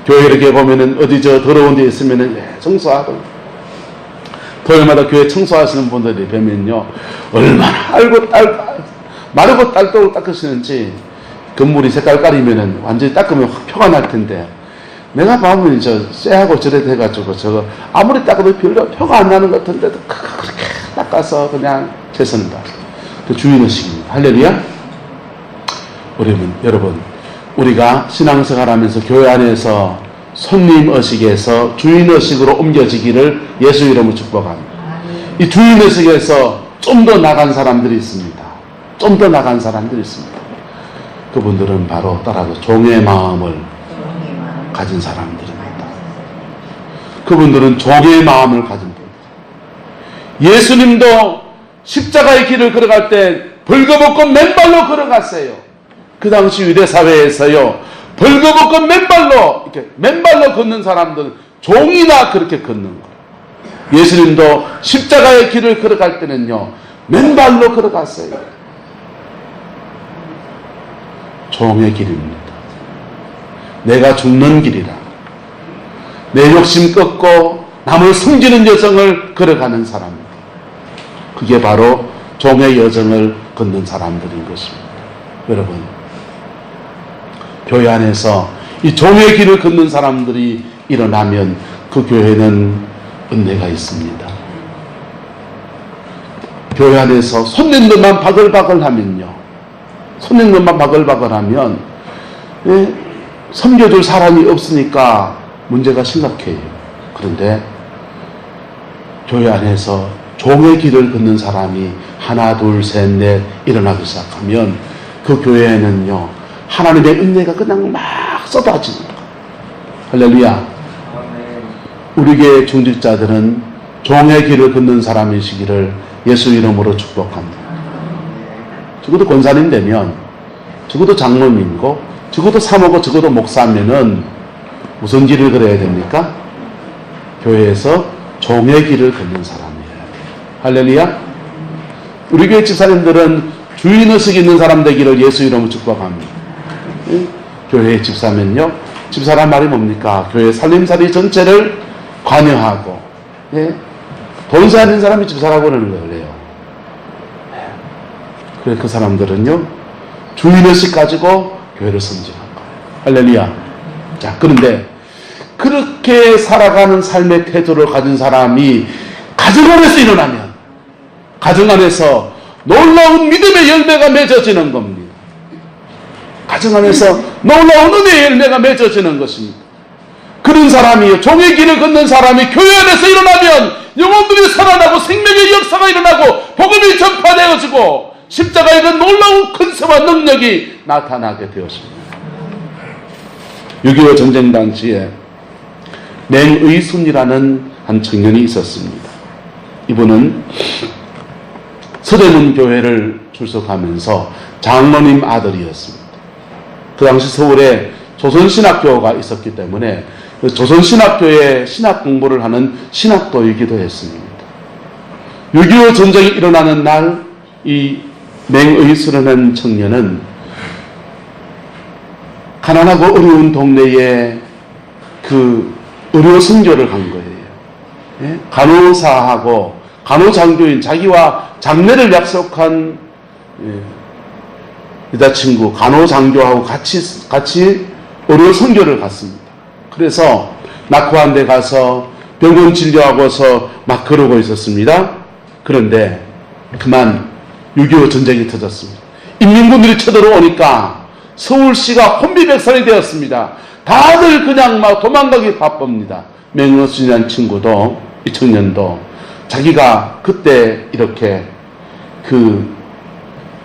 교회 이렇게 보면은 어디 저 더러운 데 있으면은 청소하고 토요일마다 교회 청소하시는 분들이 뵈면요 얼마나 마르고 딸도록 닦으시는지 건물이 색깔깔이면은 완전히 닦으면 확 표가 날 텐데 내가 보면 저 쎄하고 저래 돼가지고 저거 아무리 닦아도 별로 표가 안 나는 것 같은데도 그렇게 닦아서 그냥 최선을 다해서 그 주인의식입니다. 할렐루야. 여러분 우리가 신앙생활하면서 교회 안에서 손님의식에서 주인의식으로 옮겨지기를 예수 이름으로 축복합니다. 이 주인의식에서 좀 더 나간 사람들이 있습니다. 좀 더 나간 사람들이 있습니다. 그분들은 바로 따라서 종의 마음을 가진 사람들입니다. 그분들은 종의 마음을 가진 분들. 예수님도 십자가의 길을 걸어갈 때 벌거벗고 맨발로 걸어갔어요. 그 당시 유대사회에서요 벌거벗고 맨발로 걷는 사람들은 종이나 그렇게 걷는 거예요. 예수님도 십자가의 길을 걸어갈 때는요 맨발로 걸어갔어요. 종의 길입니다. 내가 죽는 길이라. 내 욕심 꺾고 남을 숨기는 여정을 걸어가는 사람입니다. 그게 바로 종의 여정을 걷는 사람들인 것입니다. 여러분 교회 안에서 이 종의 길을 걷는 사람들이 일어나면 그 교회는 은혜가 있습니다. 교회 안에서 손님들만 바글바글 하면요 섬겨줄 사람이 없으니까 문제가 심각해요. 그런데 교회 안에서 종의 길을 걷는 사람이 하나 둘 셋 넷 일어나기 시작하면 그 교회에는요 하나님의 은혜가 그냥 막 쏟아지는 거예요. 할렐루야. 우리 교회 중직자들은 종의 길을 걷는 사람이시기를 예수 이름으로 축복합니다. 적어도 권사님 되면 적어도 장로님이고 적어도 사모고 적어도 목사면은 무슨 길을 걸어야 됩니까? 교회에서 종의 길을 걷는 사람이에요. 할렐루야. 우리 교회 집사님들은 주인의식 있는 사람 되기를 예수 이름으로 축복합니다. 교회의 집사면요 집사란 말이 뭡니까? 교회 살림살이 전체를 관여하고 돈세 아닌 사람이 집사라고 그러는 거예요. 그래 그 사람들은요 주인의식 가지고 교회를 섬기는 거예요. 할렐루야. 자, 그런데 그렇게 살아가는 삶의 태도를 가진 사람이 가정 안에서 일어나면 가정 안에서 놀라운 믿음의 열매가 맺어지는 겁니다. 가정 안에서 놀라운 은혜의 열매가 맺어지는 것입니다. 그런 사람이 종의 길을 걷는 사람이 교회 안에서 일어나면 영혼들이 살아나고 생명의 역사가 일어나고 복음이 전파되어지고 십자가의 그 놀라운 근세와 능력이 나타나게 되었습니다. 6.25 전쟁 당시에 맹의순이라는 한 청년이 있었습니다. 이분은 서대문 교회를 출석하면서 장로님 아들이었습니다. 그 당시 서울에 조선신학교가 있었기 때문에 조선신학교에 신학 공부를 하는 신학도이기도 했습니다. 6.25 전쟁이 일어나는 날 이 맹의순이라는 청년은 가난하고 어려운 동네에 그 의료 선교를 간 거예요. 예? 간호사하고 간호장교인 자기와 장례를 약속한 여자친구 간호장교하고 같이 의료 선교를 갔습니다. 그래서 낙후한 데 가서 병원 진료하고서 막 그러고 있었습니다. 그런데 그만 6.25 전쟁이 터졌습니다. 인민군들이 쳐들어오니까 서울시가 혼비백산이 되었습니다. 다들 그냥 막 도망가기 바쁩니다. 맹의순이라는 친구도 이 청년도 자기가 그때 이렇게 그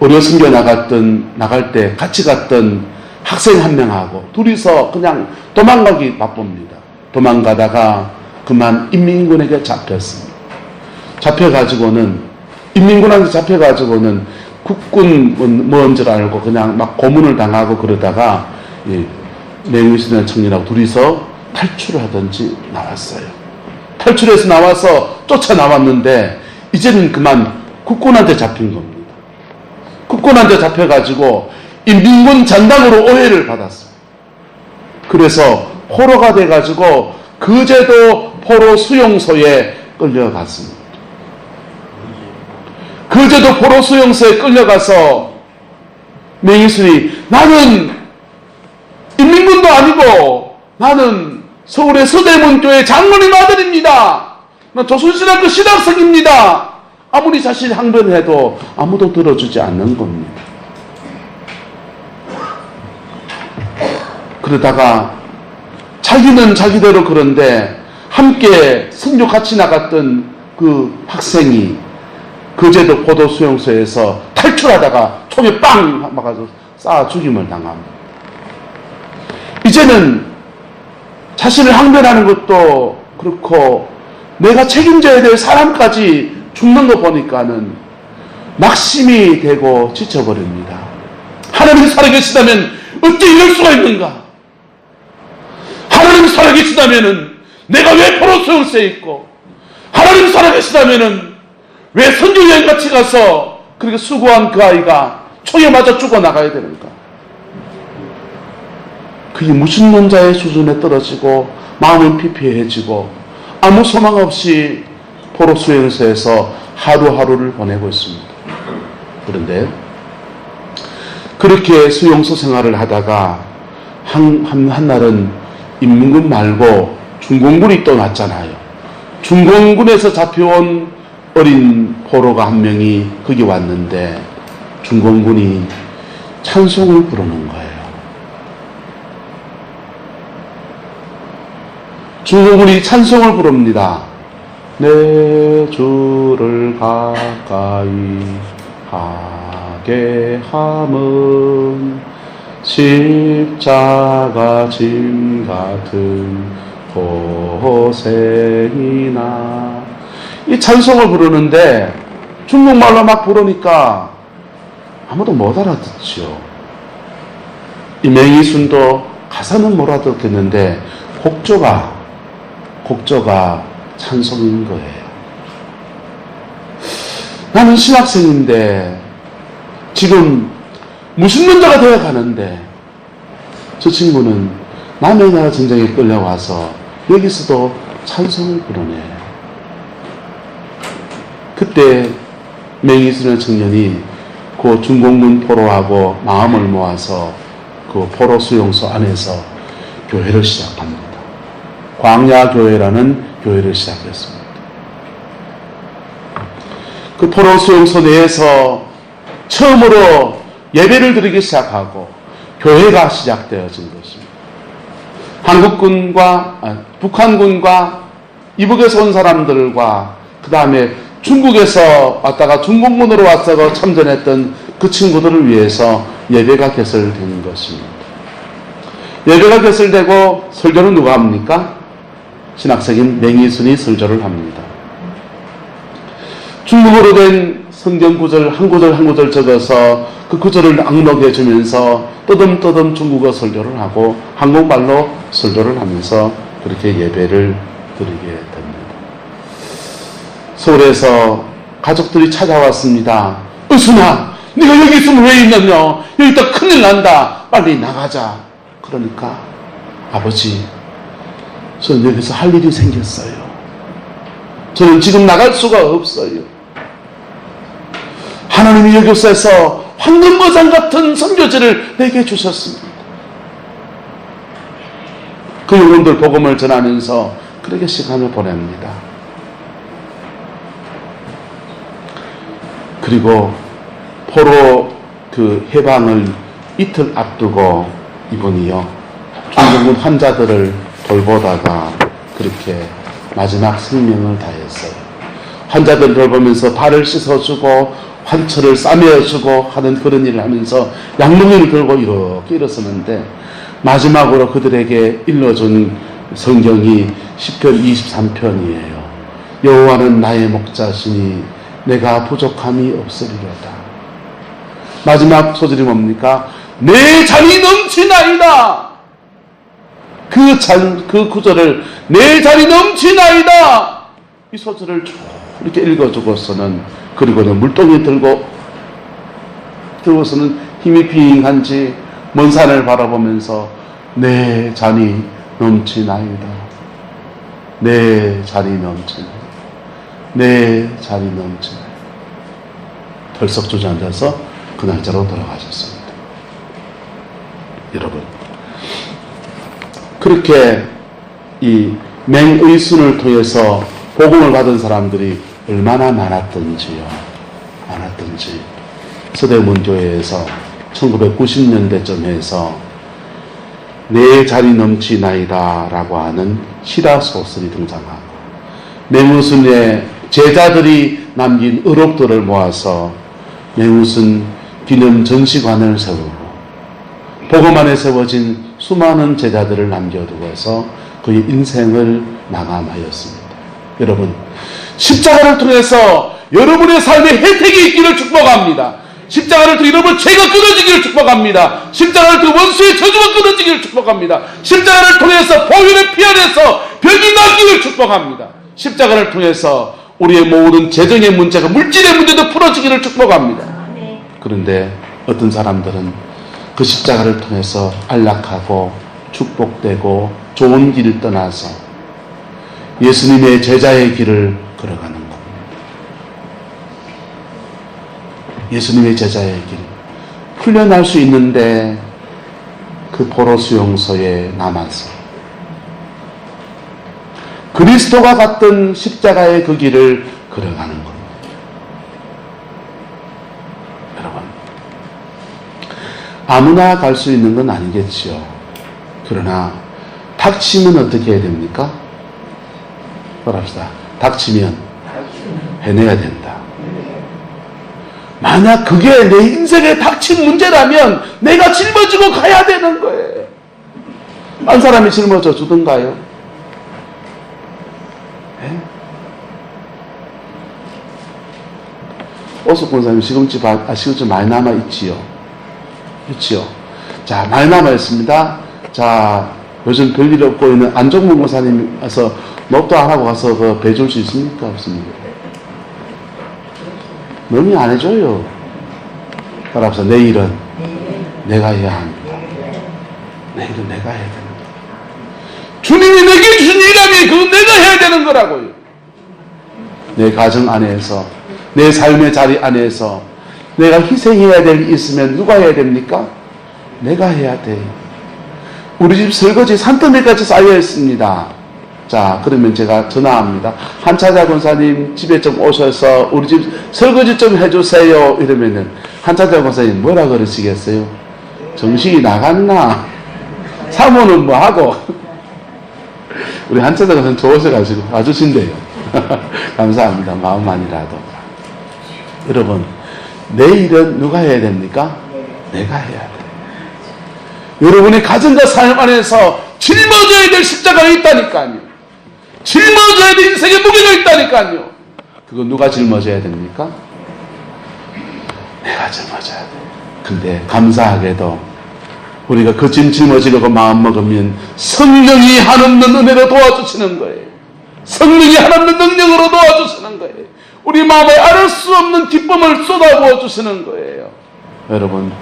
의료 선교 나갈 때 같이 갔던 학생 한 명하고 둘이서 그냥 도망가기 바쁩니다. 도망가다가 그만 인민군에게 잡혔습니다. 인민군한테 잡혀가지고는 국군 뭔 줄 알고 그냥 막 고문을 당하고 그러다가 맹의순이라는 청년하고 둘이서 탈출을 하든지 나왔어요. 탈출해서 나와서 쫓아나왔는데 이제는 그만 국군한테 잡힌 겁니다. 국군한테 잡혀가지고 인민군 잔당으로 오해를 받았습니다. 그래서 포로가 돼가지고 거제도 포로 수용소에 끌려갔습니다. 거제도 포로 수용소에 끌려가서 맹의순이 나는 인민군도 아니고 나는 서울의 서대문교회 장로님 아들입니다. 난 조선신학교 신학생입니다. 아무리 자신이 항변해도 아무도 들어주지 않는 겁니다. 그러다가 자기는 자기대로 그런데 함께 선교 같이 나갔던 그 학생이 거제도 포도 수용소에서 탈출하다가 총에 빵 맞아서 쏴 죽임을 당합니다. 이제는 자신을 항변하는 것도 그렇고 내가 책임져야 될 사람까지 죽는 거 보니까는 낙심이 되고 지쳐버립니다. 하나님이 살아계시다면 어찌 이럴 수가 있는가? 하나님이 살아계시다면은 내가 왜 포로 수용소에 있고 하나님이 살아계시다면은 왜 선교여행 같이 가서 그렇게 수고한 그 아이가 총에 맞아 죽어나가야 되는가? 그게 무신론자의 수준에 떨어지고 마음은 피폐해지고 아무 소망 없이 포로 수용소에서 하루하루를 보내고 있습니다. 그런데 그렇게 수용소 생활을 하다가 한날은 인민군 말고 중공군이 또 왔잖아요. 중공군에서 잡혀온 어린 포로가 한 명이 거기 왔는데 중공군이 찬송을 부르는 거예요. 중공군이 찬송을 부릅니다. 내 주를 가까이 하게 함은 십자가 짐 같은 고생이나 이 찬송을 부르는데 중국말로 막 부르니까 아무도 못 알아듣죠. 이 맹의순도 가사는 못 알아듣겠는데 곡조가 찬송인 거예요. 나는 신학생인데 지금 무신론자가 되어 가는데 저 친구는 남의 나라 전쟁에 끌려와서 여기서도 찬송을 부르네. 그때 맹의순의 청년이 그 중공군 포로하고 마음을 모아서 그 포로 수용소 안에서 교회를 시작합니다. 광야교회라는 교회를 시작했습니다. 그 포로 수용소 내에서 처음으로 예배를 드리기 시작하고 교회가 시작되어진 것입니다. 북한군과 이북에서 온 사람들과 그 다음에 중국에서 왔다가 중국문으로 와서 참전했던 그 친구들을 위해서 예배가 개설된 것입니다. 예배가 개설되고 설교는 누가 합니까? 신학생인 맹희순이 설교를 합니다. 중국어로 된 성경 구절 한 구절 한 구절 적어서 그 구절을 낭독해 주면서 떠듬떠듬 중국어 설교를 하고 한국말로 설교를 하면서 그렇게 예배를 드리게 됩니다. 서울에서 가족들이 찾아왔습니다. 은순아, 네가 여기 있으면 왜 있느냐? 여기다 큰일 난다. 빨리 나가자. 그러니까 아버지, 저는 여기서 할 일이 생겼어요. 저는 지금 나갈 수가 없어요. 하나님이 여기서 황금보상 같은 선교지를 내게 주셨습니다. 그 영혼들 복음을 전하면서 그렇게 시간을 보냅니다. 그리고 포로 그 해방을 이틀 앞두고 이분이요, 중국군 환자들을 돌보다가 그렇게 마지막 생명을 다했어요. 환자들을 돌보면서 발을 씻어주고 환철을 싸매어주고 하는 그런 일을 하면서 양동이를 들고 이렇게 일어서는데 마지막으로 그들에게 일러준 성경이 시편 23편이에요. 여호와는 나의 목자시니 내가 부족함이 없으리로다. 마지막 소절이 뭡니까? 내 잔이 넘치나이다. 그 구절을 내 잔이 넘치나이다. 이 소절을 쭉 이렇게 읽어주고서는, 그리고는 물동이 들고서는 힘이 빙한지 먼 산을 바라보면서 내 잔이 넘치나이다. 내 잔이 넘치나이다. 내 잔이 넘치나이다. 덜썩 주저앉아서 그 날짜로 돌아가셨습니다. 여러분, 그렇게 이 맹의순을 통해서 복음을 받은 사람들이 얼마나 많았던지 서대문교회에서 1990년대쯤 해서 내 잔이 넘치나이다 라고 하는 실화소설이 등장하고, 맹의순의 제자들이 남긴 의록들을 모아서 맹의순 기념 전시관을 세우고 복음 안에 세워진 수많은 제자들을 남겨두어서 그의 인생을 마감하였습니다. 여러분, 십자가를 통해서 여러분의 삶에 혜택이 있기를 축복합니다. 십자가를 통해 여러분 죄가 끊어지기를 축복합니다. 십자가를 통해 원수의 저주가 끊어지기를 축복합니다. 십자가를 통해서 보혈의 피 안에서 병이 낫기를 축복합니다. 십자가를 통해서 우리의 모든 재정의 문제가, 물질의 문제도 풀어지기를 축복합니다. 그런데 어떤 사람들은 그 십자가를 통해서 안락하고 축복되고 좋은 길을 떠나서 예수님의 제자의 길을 걸어가는 겁니다. 예수님의 제자의 길, 훈련할 수 있는데 그 포로 수용소에 남아서 그리스도가 갔던 십자가의 그 길을 걸어가는 겁니다. 여러분, 아무나 갈 수 있는 건 아니겠지요. 그러나 닥치면 어떻게 해야 됩니까? 말합시다. 닥치면 해내야 된다. 만약 그게 내 인생에 닥친 문제라면 내가 짊어지고 가야 되는 거예요. 한 사람이 짊어져 주던가요? 네? 오숙 권사님 시금치 많이 남아있지요? 그렇지요? 자, 많이 남아있습니다. 자, 요즘 별일 없고 있는 안종문 권사님 와서 목도 안 하고 가서 그 배 줄 수 있습니까? 없습니까? 너무 안 해줘요. 따라서 내일은 내가 해야 합니다. 내일은 내가 해야 됩니다. 주님이 내게 주신 일이라면 그건 내가 해야 되는 거라고요. 내 가정 안에서, 내 삶의 자리 안에서 내가 희생해야 될 일이 있으면 누가 해야 됩니까? 내가 해야 돼. 우리 집 설거지 산더미까지 쌓여 있습니다. 자, 그러면 제가 전화합니다. 한차자 권사님 집에 좀 오셔서 우리 집 설거지 좀 해주세요. 이러면은 한차자 권사님 뭐라 그러시겠어요? 정신이 나갔나? 사모는 뭐 하고? 우리 한차자 권사님 좋으셔가지고 와주신대요. 감사합니다. 마음만이라도. 여러분, 내 일은 누가 해야 됩니까? 내가 해야 돼. 여러분의 가정과 삶 안에서 짊어져야 될 십자가가 있다니까요. 짊어져야 될 인생의 무게가 있다니까요. 그거 누가 짊어져야 됩니까? 내가 짊어져야 돼. 근데 감사하게도 우리가 그 짐 짊어지려고 마음먹으면 성령이 한없는 은혜로 도와주시는 거예요. 성령이 한없는 능력으로 도와주시는 거예요. 우리 마음에 알 수 없는 기쁨을 쏟아부어 주시는 거예요. 여러분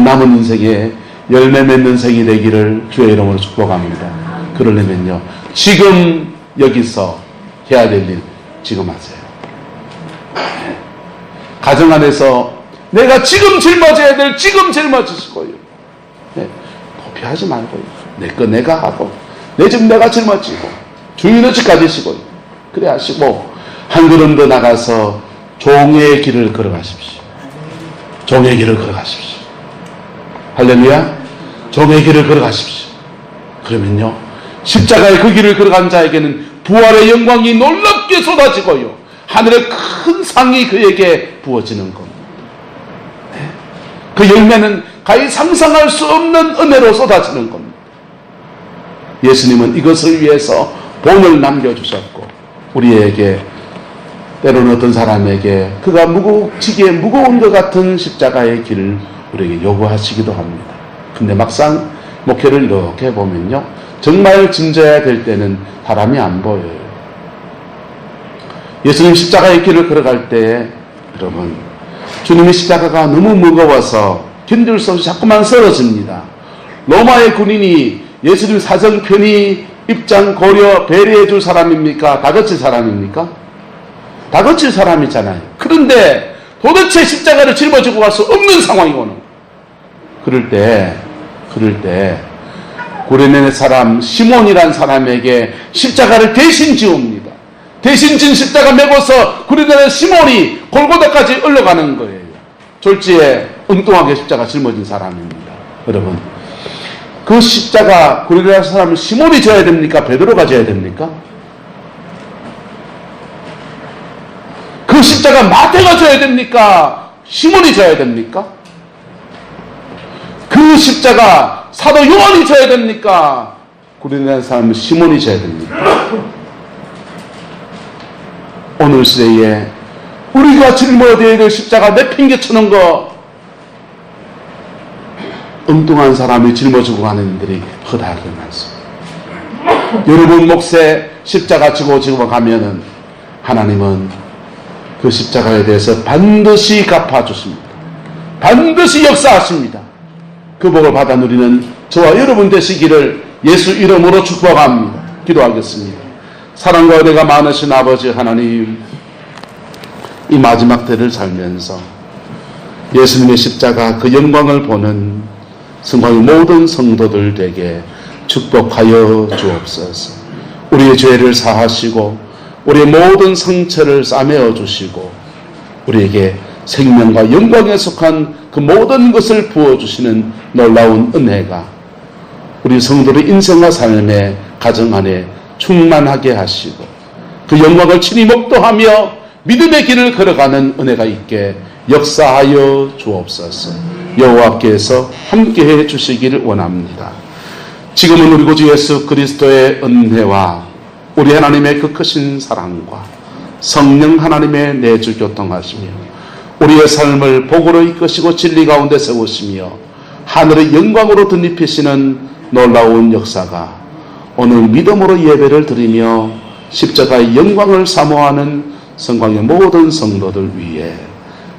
남은 인생에 열매 맺는 생이 되기를 주의 이름으로 축복합니다. 그러려면요, 지금 여기서 해야 될 일 지금 하세요. 가정 안에서 내가 지금 짊어져야 될 지금 짊어지시고요. 도피하지 말고요. 내 거 내가 하고 내 집 내가 짊어지고 주인의 집 가지시고요. 그래 하시고 한 걸음 더 나가서 종의 길을 걸어가십시오. 종의 길을 걸어가십시오. 할렐루야. 종의 길을 걸어가십시오. 그러면요, 십자가의 그 길을 걸어간 자에게는 부활의 영광이 놀랍게 쏟아지고요, 하늘의 큰 상이 그에게 부어지는 겁니다. 그 열매는 가히 상상할 수 없는 은혜로 쏟아지는 겁니다. 예수님은 이것을 위해서 본을 남겨주셨고, 우리에게 때로는 어떤 사람에게 그가 지기에 무거운 것 같은 십자가의 길을 우리에게 요구하시기도 합니다. 근데 막상 목회를 이렇게 보면요, 정말 짐져야 될 때는 사람이 안 보여요. 예수님 십자가의 길을 걸어갈 때 여러분, 주님의 십자가가 너무 무거워서 견딜 수 없이 자꾸만 쓰러집니다. 로마의 군인이 예수님 사정 편히 입장 고려 배려해 줄 사람입니까? 다그칠 사람입니까? 다그칠 사람이잖아요. 그런데 도대체 십자가를 짊어지고 갈 수 없는 상황이 오는 거예요. 그럴 때 구레네 사람 시몬이란 사람에게 십자가를 대신 지웁니다. 대신 진 십자가 메고서 구레네 시몬이 골고다까지 올라가는 거예요. 졸지에 엉뚱하게 십자가 짊어진 사람입니다. 여러분, 그 십자가 구레네 사람을 시몬이 져야 됩니까? 베드로가 져야 됩니까? 그 십자가 마태가 져야 됩니까? 시몬이 져야 됩니까? 그 십자가 사도 요한이 져야 됩니까? 구레네 사람은 시몬이 져야 됩니까? 오늘 시대에 우리가 짊어져야 될 십자가 내팽개치는 거, 엉뚱한 사람이 짊어지고 가는 일들이 허다하게 많습니다. 여러분 몫에 십자가 지고 가면은 하나님은 그 십자가에 대해서 반드시 갚아주십니다. 반드시 역사하십니다. 그 복을 받아 누리는 저와 여러분 되시기를 예수 이름으로 축복합니다. 기도하겠습니다. 사랑과 은혜가 많으신 아버지 하나님, 이 마지막 때를 살면서 예수님의 십자가 그 영광을 보는 성광의 모든 성도들 되게 축복하여 주옵소서. 우리의 죄를 사하시고 우리의 모든 상처를 싸매어 주시고 우리에게 생명과 영광에 속한 그 모든 것을 부어주시는 놀라운 은혜가 우리 성도의 인생과 삶의 가정 안에 충만하게 하시고 그 영광을 친히 목도하며 믿음의 길을 걸어가는 은혜가 있게 역사하여 주옵소서. 여호와께서 함께해 주시기를 원합니다. 지금은 우리 구주 예수 그리스도의 은혜와 우리 하나님의 그 크신 사랑과 성령 하나님의 내주 교통하시며 우리의 삶을 복으로 이끄시고 진리 가운데 세우시며 하늘의 영광으로 덧입히시는 놀라운 역사가 오늘 믿음으로 예배를 드리며 십자가의 영광을 사모하는 성광의 모든 성도들 위해,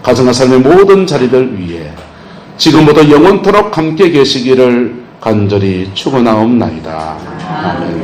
가정과 삶의 모든 자리들 위해 지금부터 영원토록 함께 계시기를 간절히 축원하옵나이다. 아멘.